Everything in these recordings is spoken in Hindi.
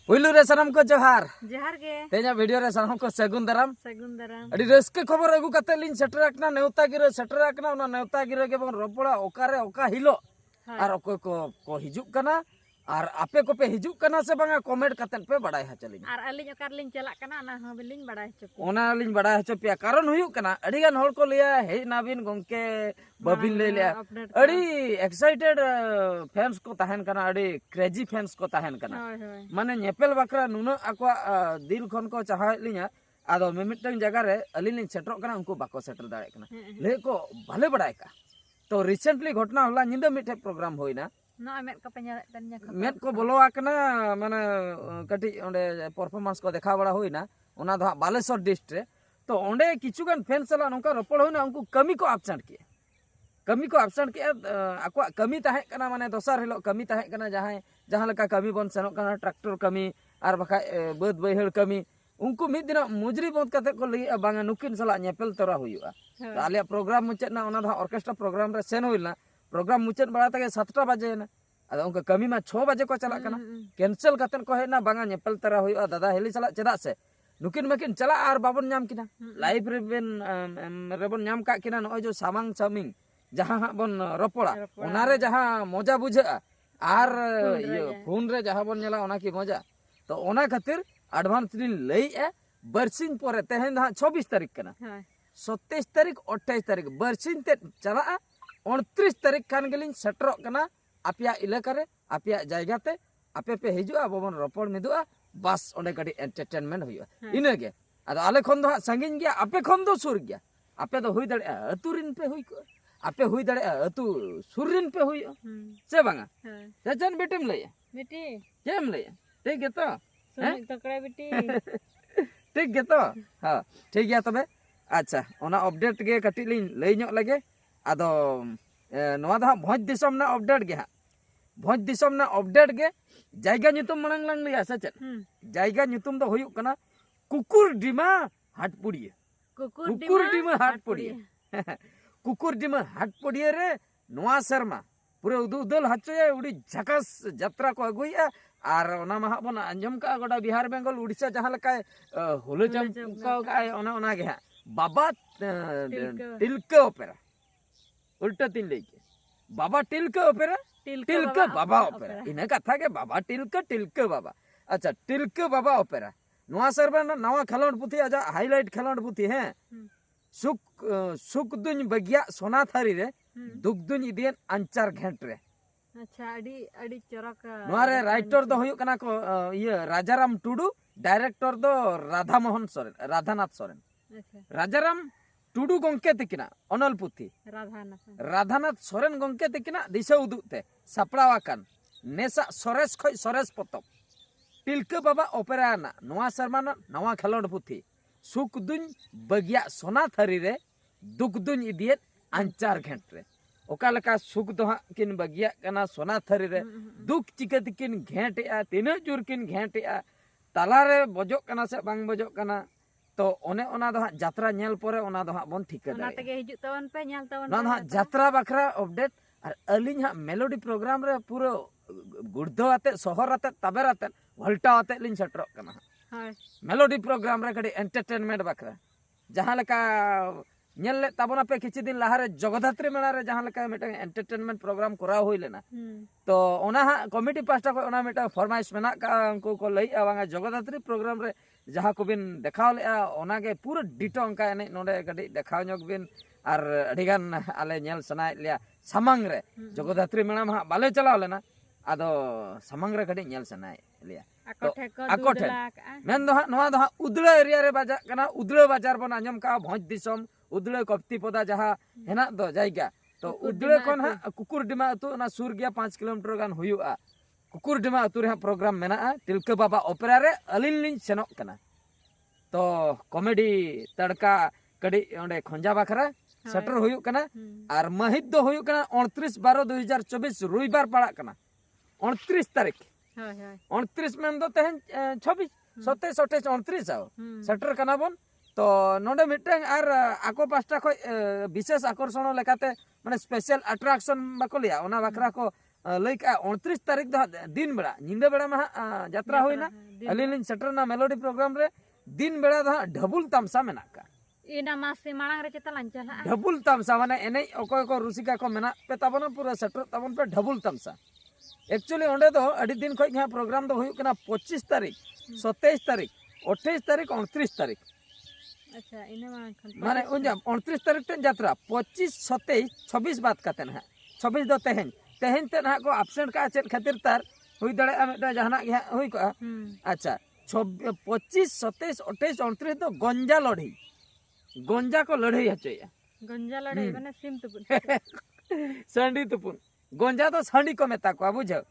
पुलू रे सनम को जोहार जोहार गे तेजा वीडियो रे सनम को सगुन दाराम अडी रस्के खबर अगु कते लिन सेटर आकना नेवता गिरो सेटर आकना ओना नेवता गिरो के बन रोपड़ा ओकारे ओका हिलो आर ओको को हिजुक कना आर आपे को पे हिजुक कना से बांगा कमेंट कतन पे बड़ाय हचलिन आर अलिन ओकार लिन चला कना ना हो बिलिन बड़ाय हचो ओना लिन बड़ाय हचो पे कारण हुयु कना अडी गान हol को लिया हे नाबिन गंके बबिन ले लिया अडी एक्साइटेड फैंस को तहन कना अडी क्रेजी फैंस को तहन कना माने नेपेल बकरा नुनो आको दिल खन को चाहा लिया आदो मिमिटन जगह रे अलिन लिन सेटर कना उनको बाको सेटर दाड़े कना ले को भले बड़ाय का तो रिसेंटली घटना होला निंदा मिठे प्रोग्राम होइना ना मेट को पenya तन्या मेट को बोलो आकना माने कटी ओंडे परफॉर्मेंस को देखा बड़ा होइना ओना दो बालेश्वर डिस्ट्रिक्ट रे तो ओंडे किछुगन फैंस सला नोका रोपड़ होइना उनको कमी को एब्सेंट के आको कमी ताहे कना माने दोसर हिलो कमी ताहे कना जहां लका कमी बन सेनो कना ट्रैक्टर कमी आर बखा बद बैहड़ कमी उनको मिद दिन मुजरी बंद कते को लगी बांगा नुकिन सला नेपेल तोरा हुयुआ तो आलिया प्रोग्राम मुचत ना ओना दो ऑर्केस्ट्रा प्रोग्राम रे सेन होइना प्रोग्राम मुचत बड़ा तक 7 बजे ना अद उनका कमी में 6 बजे को चला कना कैंसिल कतन को है ना बांगा नेपल तरा हुआ दादा हेली चला चदा से नुकिन मकिन चला आर बाबन नाम किना लाइव रेबन नाम का किना न जो सामांग सामिंग जहां बन रोपड़ा ओनारे जहां मजा बुझा आर ये फोन रे जहां बन नेला ओना की मजा तो ओना खातिर एडवांस दिन लई ए बरसिन परे तेहन 26 तारीख कना 27 तारीख 28 तारीख बरसिन ते चला 29 तारीख खान गेलिन सेटर कना आपिया इलाका रे आपिया जायगा ते आपे पे हिजुआ बबन रोपड़ मिदुआ बस ओंडे कडी एंटरटेनमेंट हुआ इना गे आदो आले खन दो संगिन गया आपे खन दो सुर गया आपे दो हुई दड़े अतुरिन पे हुई को आपे हुई दड़े अतु सुरिन पे हुई से बांगा सजन बेटिम लय बेटी केम लय ठीक है तो सोनी तकड़े बेटी ठीक है तो हां ठीक गया तबे अच्छा ओना अपडेट गे कटी लिन लय ᱧᱚᱜ लगे आदो नवा दा भोज दिसम ना अपडेट गे भोज दिसम ना अपडेट गे जायगा ᱧᱩᱛᱩᱢ मणंग लंग लिया सचेत जायगा ᱧᱩᱛᱩᱢ दो हुयुक कना कुकुरडिमा हाटपुड़िया कुकुरडिमा हाटपुड़िया कुकुरडिमा हाटपुड़िया रे नवा शर्मा पूरे उदुदल हचोया उडी झकास यात्रा को अगुया आर ओना मा बन अंजम का गोडा बिहार बेंगल उड़ीसा जहां लका होलो चमका ओना ओना गे बाबा तिलका ओपेरा उल्टा तीन लेके बाबा टिलका ओपेरा टिलका बाबा ओपेरा इन कथा के बाबा टिलका बाबा अच्छा टिलका बाबा ओपेरा नवा सरबा नवा खलोंड पुथी आजा हाईलाइट खलोंड पुथी है सुख दुन बगिया सोना थारी रे दुख दुन इदियन अंचार घंट रे अच्छा अडी चरक नवा रे राइटर दो हुयो कना को ये राजाराम टुडू डायरेक्टर दो राधानाथ सोरेन अच्छा राजाराम टुडू गंके तकिना अनल पुथी राधानाथ सोरेन गंके तकिना दिशा उदुते सापड़ावाकान नेसा सोरेस खय सोरेस पतब टिलका बाबा ओपेरा ना नवा शर्मा नवा खलोंड पुथी सुख दुन बगिया सोना थारी रे दुख दुन इदियत अंचार घंट रे ओका लका सुख दो किन बगिया कना सोना थारी रे दुख चिका तिकिन घेंटेआ तिना जुर किन घेंटेआ ताला रे बजो कना से बांग बजो कना तो ओने ओना दो यात्रा नेल परे ओना दो बन ठिका ओना तगे हिजु तवन पे नेल तवन ना यात्रा बखरा अपडेट और अलिन हा मेलोडी प्रोग्राम रे पूरा गुड़धो आते शहर आते तबेर आते भल्टा आते लिन सेटर कना हां मेलोडी प्रोग्राम रे कडी एंटरटेनमेंट बखरा जहां लका नेल ले तबना पे किछि दिन लहारे जगदात्री मेला रे जहां लका मेटा एंटरटेनमेंट प्रोग्राम करा होई लेना तो ओना हा कमिटी पास्टा को ओना मेटा फरमाइश मेना का उनको को लई आवांगा जगदात्री प्रोग्राम रे जहां को बिन देखाव ले ओना के पूरा डिटो अंका एने नोडे कडी देखाव ᱧᱚᱜ बिन आर अडिगान आले नेल सनाय लिया सामांग रे जगदात्री मेला मा बाले चलाव लेना आदो सामांग रे कडी नेल सनाय लिया आकोठे मेन दो नवा दो उदड़ा एरिया रे बाजा कना उदड़ा बाजार बन अंजम का भोज दिसम उदड़ा कप्ती पदा जहां हेना दो जायगा तो उदड़ा कोन हा कुकुरडिमा अतु ना सुर गया 5 किलोमीटर गान हुयुआ कुकुरडिमा अतु रे प्रोग्राम मेना टिलका बाबा ओपेरा रे अलिन लिन सेनोक कना तो कॉमेडी तड़का कडी ओंडे खंजा बखरा सेटर हुयुक कना और महित दो हुयुक कना 29/12/2024 रविवार पड़ा कना 29 तारीख 29 में दो तेहन 26 27 28 29 आओ सेटर कना बन तो नोडे मिटंग आर आको पास्टा को विशेष आकर्षण लेकाते माने स्पेशल अट्रैक्शन बाको लिया ओना बखरा को लई का 29 तारीख दो दिन बेड़ा निंदा बेड़ा में यात्रा होइना अलिन सेटरना मेलोडी प्रोग्राम रे दिन बेड़ा दो ढबुल तमसा मेना का ina masih malang re ceta lancala ढबुल तमसा माने एने ओको को रुसिका को मेना पे तबना पूरा सेटर तबन पे ढबुल तमसा एक्चुअली ओंडे दो अडी दिन खय यहाँ प्रोग्राम दो हुई कना 25 तारीख 27 तारीख 28 तारीख 29 तारीख अच्छा ina malang kan माने उन 29 तारीख तक यात्रा 25 27 26 बात करते हैं 26 दो तेहन तेहन ते ना को एब्सेंट का चेत खातिर तार हुई दड़े मेटा जहाना हुई को अच्छा 25 27 28 29 तो गंजा लड़ई गंजा को लड़ई हचोया गंजा लड़े माने सिम तुपुन संडी तुपुन गंजा तो संडी को मेता को बुझो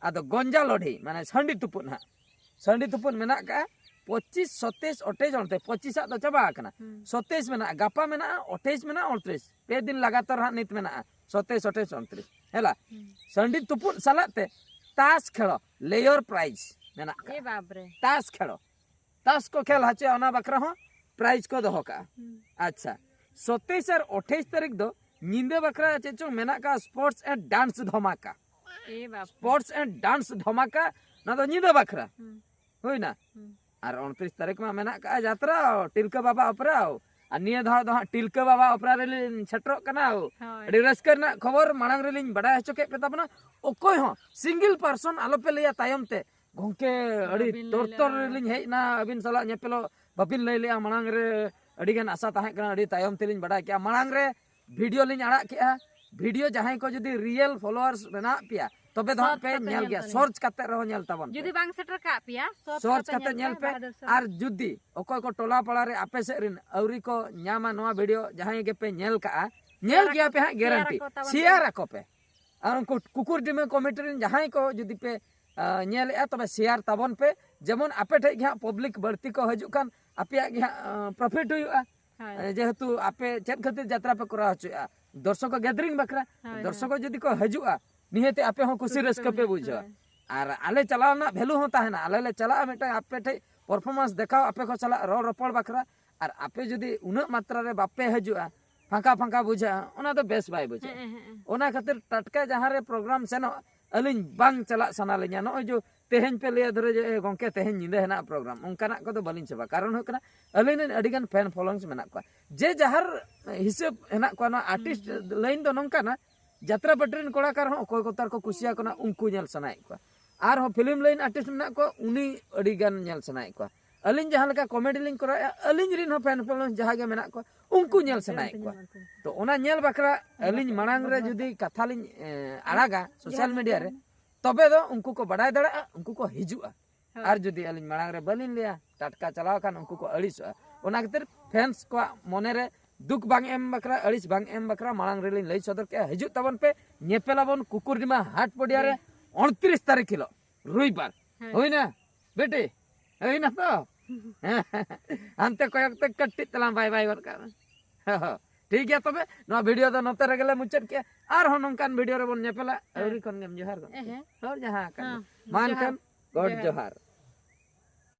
आदो गंजा लड़ई माने संडी तुपुन हा संडी तुपुन मेना का 25 27 28 29 25 तो चबा कना 27 मेना गापा मेना 28 मेना 29 पे दिन लगातार हा नित मेना 27 28 29 हेला संडी तुपुन सलाते ताश खेलो लेयर प्राइज मेना ए बाप रे ताश खेलो ताश को खेल हचे ओना बकरा हो प्राइज को दो का अच्छा 27 और 28 तारीख दो निंदे बकरा चेचो मेना का स्पोर्ट्स एंड डांस धमाका ए बाप स्पोर्ट्स एंड डांस धमाका ना तो निंदे बकरा होई ना और 29 तारीख में मेना का यात्रा टिलका बाबा ऑपरा और निया धा धा टिलका बाबा ऑपरा रे छटरो कना अडी रस्कर ना खबर मांग रे बड़ा हचो के पेता बना ओकोय हो सिंगल पर्सन आलो पे लिया तायम ते गोंके अडी तोर तोर लिन हे ना अबिन सला नेपेलो बाबिन लई लिया मांग रे अडी गन आशा ताहे कना अडी तायम तेलिन बड़ा क्या मांग रे वीडियो लिन आड़ा के वीडियो जहां को जदी रियल फॉलोअर्स बना पिया तबे दो पे नेल गया सर्च करते रहो नेल तबन जुदी बांग सेटर का पिया सर्च करते नेल पे आर जुदी ओकोय को टोला पड़ा रे आपे से रिन औरी को न्यामा नवा वीडियो जहां के पे नेल का नेल गया पे हां गारंटी शेयर को पे और उनको कुकुर डिमे कमेटी रिन जहां को जुदी पे नेल ए तबे शेयर तबन पे जेमन आपे ठे गया पब्लिक बढ़ती को हजु कान आपे गया प्रॉफिट हुआ जेहेतु आपे चेत खातिर यात्रा पे करा हचुआ दर्शक गैदरिंग बकरा दर्शक जदी को हजुआ निहते आपे हो खुशी रस्क पे बुझो और आले चलाव ना वैल्यू होता है ना आले ले चला मेटा आपे ठे परफॉर्मेंस देखाओ आपे को चला रो रपड़ बकरा और आपे जदी उना मात्रा रे बापे हजुआ फांका फांका बुझा ओना तो बेस बाय बुझा ओना खातिर टटका जहां रे प्रोग्राम सेनो अलिन बांग चला सना ले냐 नो जो तेहन पे ले धरे जे गोंके तेहन निंदे हेना प्रोग्राम उनकाना को तो बलिन चबा कारण हो कना अलिन अडिगन फैन फॉलोइंग्स मेना को जे जहर हिसाब हेना को ना आर्टिस्ट लाइन दो नंका ना यात्रा पटरिन कलाकार हो कोई कोतार को कुसिया कोना उनको नेल सनाय को आर हो फिल्म लाइन आर्टिस्ट मेना को उनी अडिगन नेल सनाय को अलिन जहां लका कॉमेडी लिंक करा अलिन रिन हो फैन फॉलोइंग्स जहां के मेना को उनको नेल सनाय को तो ओना नेल बकरा अलिन मांग रे जुदी कथा लिन आड़ागा सोशल मीडिया रे तबे दो उनको को बढ़ाई दड़ा उनको को हिजुआ और जुदी अलिन मांग रे बलिन लिया टटका चलाव खान उनको को अड़िसआ ओना खातिर फैंस को मने रे दुख बांग एम बकरा अड़िस बांग एम बकरा मांग रे लिन लई सदर के हिजु तबन पे नेपेलाबन कुकुरडिमा हाट पडिया रे 29 तारीख हिलो रविवार होइना बेटे होइना तो अंते कोयक तक कट्टी तलाम बाय बाय बरका ठीक है तबे नो वीडियो तो नते रगले मुचत के आर हो नंकान वीडियो रे बन नेपेला औरी कोन गेम जोहार और जहां का मान कन गॉड जोहार।